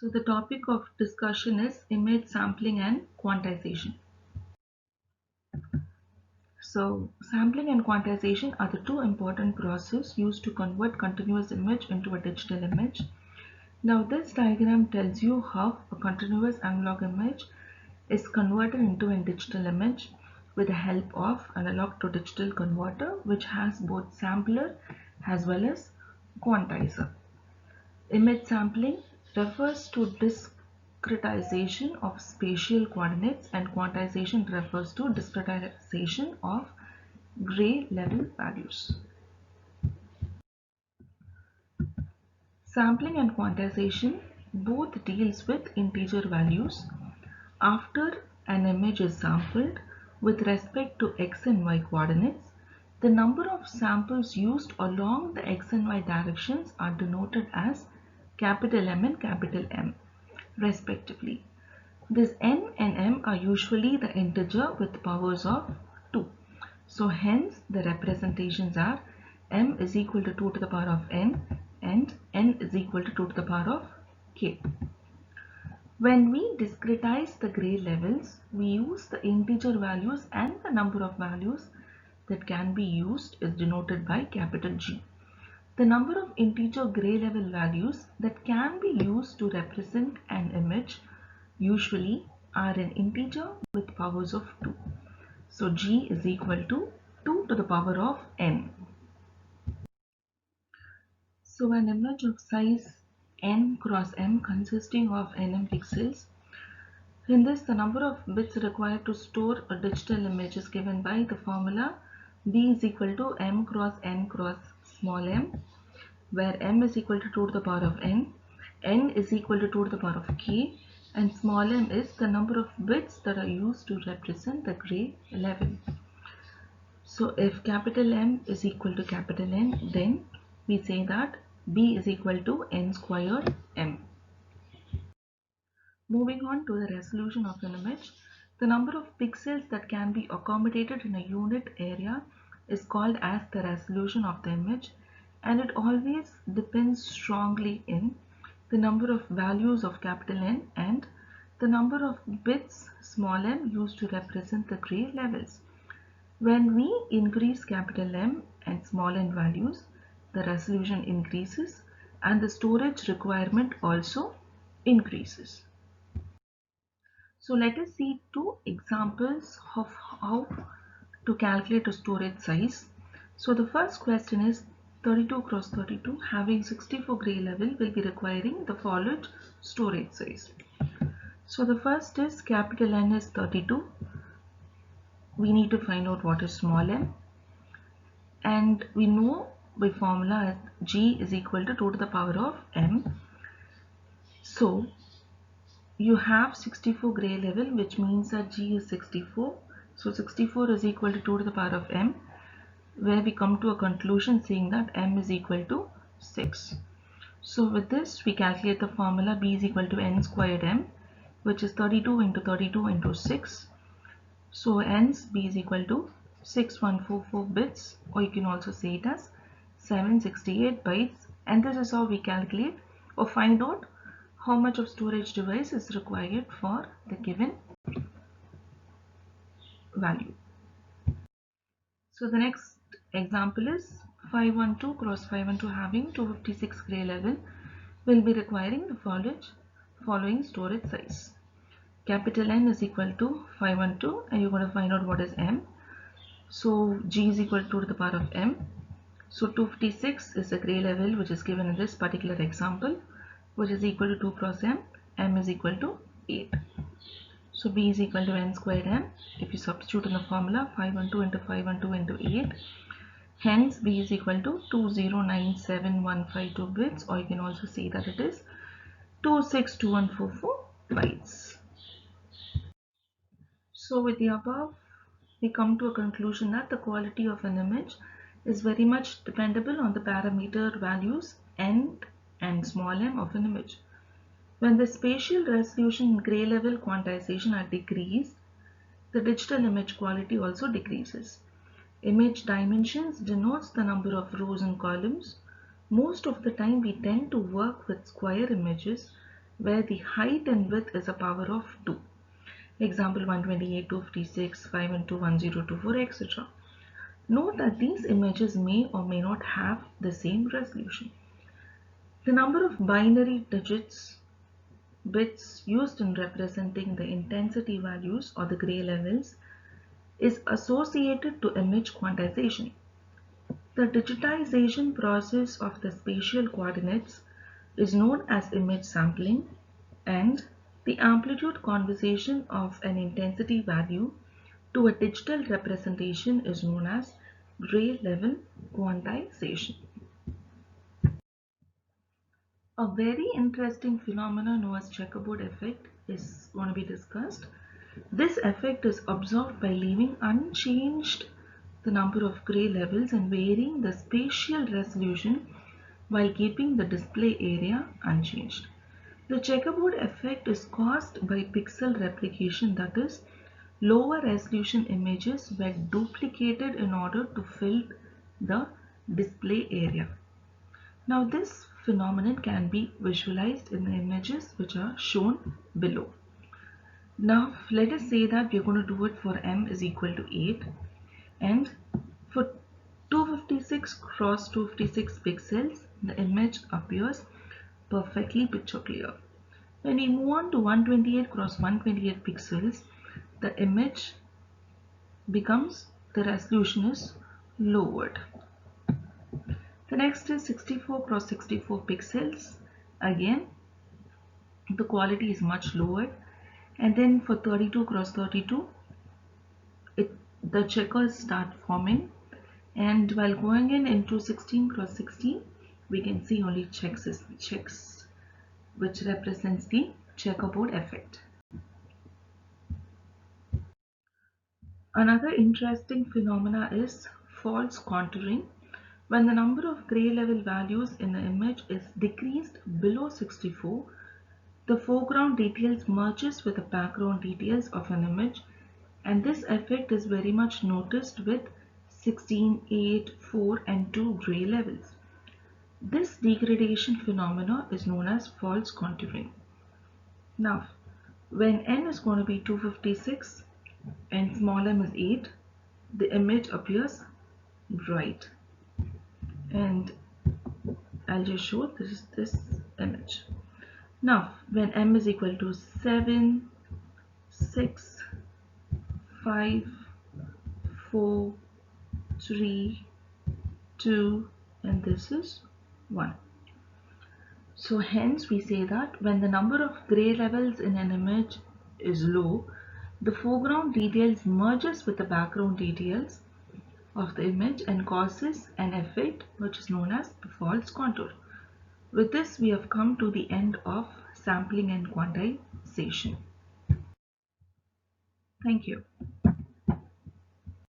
So the topic of discussion is image sampling and quantization. So sampling and quantization are the two important processes used to convert continuous image into a digital image. Now this diagram tells you how a continuous analog image is converted into a digital image with the help of analog to digital converter, which has both sampler as well as quantizer. Image sampling refers to discretization of spatial coordinates, and quantization refers to discretization of gray level values. Sampling and quantization both deals with integer values. After an image is sampled with respect to x and y coordinates, the number of samples used along the x and y directions are denoted as capital M and capital M respectively. This n and m are usually the integer with powers of 2. So hence the representations are m is equal to 2 to the power of n and n is equal to 2 to the power of k. When we discretize the gray levels, we use the integer values, and the number of values that can be used is denoted by capital G. The number of integer gray level values that can be used to represent an image usually are an integer with powers of 2. So G is equal to 2 to the power of n. So an image of size n cross m consisting of nm pixels. In this, the number of bits required to store a digital image is given by the formula B is equal to m cross n cross small m, where m is equal to 2 to the power of n is equal to 2 to the power of k, and small m is the number of bits that are used to represent the gray level. So if capital M is equal to capital N, then we say that B is equal to n squared m. Moving on to the resolution of an image, the number of pixels that can be accommodated in a unit area is called as the resolution of the image, and it always depends strongly in the number of values of capital N and the number of bits small m used to represent the gray levels. When we increase capital M and small n values, the resolution increases and the storage requirement also increases. So let us see two examples of how to calculate a storage size. So the first question is 32 cross 32 having 64 gray level will be requiring the following storage size. So the first is capital N is 32. We need to find out what is small m, and we know by formula G is equal to 2 to the power of m. So you have 64 gray level, which means that G is 64. So 64 is equal to 2 to the power of m, where we come to a conclusion saying that m is equal to 6. So with this we calculate the formula B is equal to n squared m, which is 32 into 32 into 6. So hence B is equal to 6144 bits, or you can also say it as 768 bytes, and this is how we calculate or find out how much of storage device is required for the given value. So the next example is 512 cross 512 having 256 gray level will be requiring the following storage size. Capital N is equal to 512, and you're going to find out what is m. So G is equal to 2 to the power of m. So 256 is the gray level which is given in this particular example, which is equal to 2 cross m. M is equal to 8. So B is equal to n squared m. If you substitute in the formula 512 into 512 into 8, hence B is equal to 2097152 bits, or you can also say that it is 262144 bytes. So with the above, we come to a conclusion that the quality of an image is very much dependable on the parameter values n and small m of an image. When the spatial resolution and gray level quantization are decreased, the digital image quality also decreases. Image dimensions denotes the number of rows and columns. Most of the time we tend to work with square images where the height and width is a power of 2. Example 128, 256, 512, 1024, etc. Note that these images may or may not have the same resolution. The number of binary bits used in representing the intensity values or the gray levels is associated to image quantization. The digitization process of the spatial coordinates is known as image sampling, and the amplitude conversion of an intensity value to a digital representation is known as gray level quantization. A very interesting phenomenon known as checkerboard effect is going to be discussed. This effect is observed by leaving unchanged the number of gray levels and varying the spatial resolution while keeping the display area unchanged. The checkerboard effect is caused by pixel replication, that is, lower resolution images were duplicated in order to fill the display area. Now this phenomenon can be visualized in the images which are shown below. Now let us say that we are going to do it for m is equal to 8, and for 256 cross 256 pixels the image appears perfectly picture clear. When we move on to 128 cross 128 pixels, the image becomes, the resolution is lowered. The next is 64 cross 64 pixels. Again, the quality is much lower. And then for 32 cross 32, the checkers start forming. And while going into 16 cross 16, we can see only checks, which represents the checkerboard effect. Another interesting phenomena is false contouring. When the number of gray level values in the image is decreased below 64, the foreground details merges with the background details of an image, and this effect is very much noticed with 16, 8, 4 and 2 gray levels. This degradation phenomena is known as false contouring. Now, when n is going to be 256 and small m is 8, the image appears bright. And I'll just show this image. Now, when m is equal to 7, 6, 5, 4, 3, 2, and this is 1. So hence we say that when the number of gray levels in an image is low, the foreground details merges with the background details of the image and causes an effect which is known as the false contour. With this, we have come to the end of sampling and quantization. Thank you.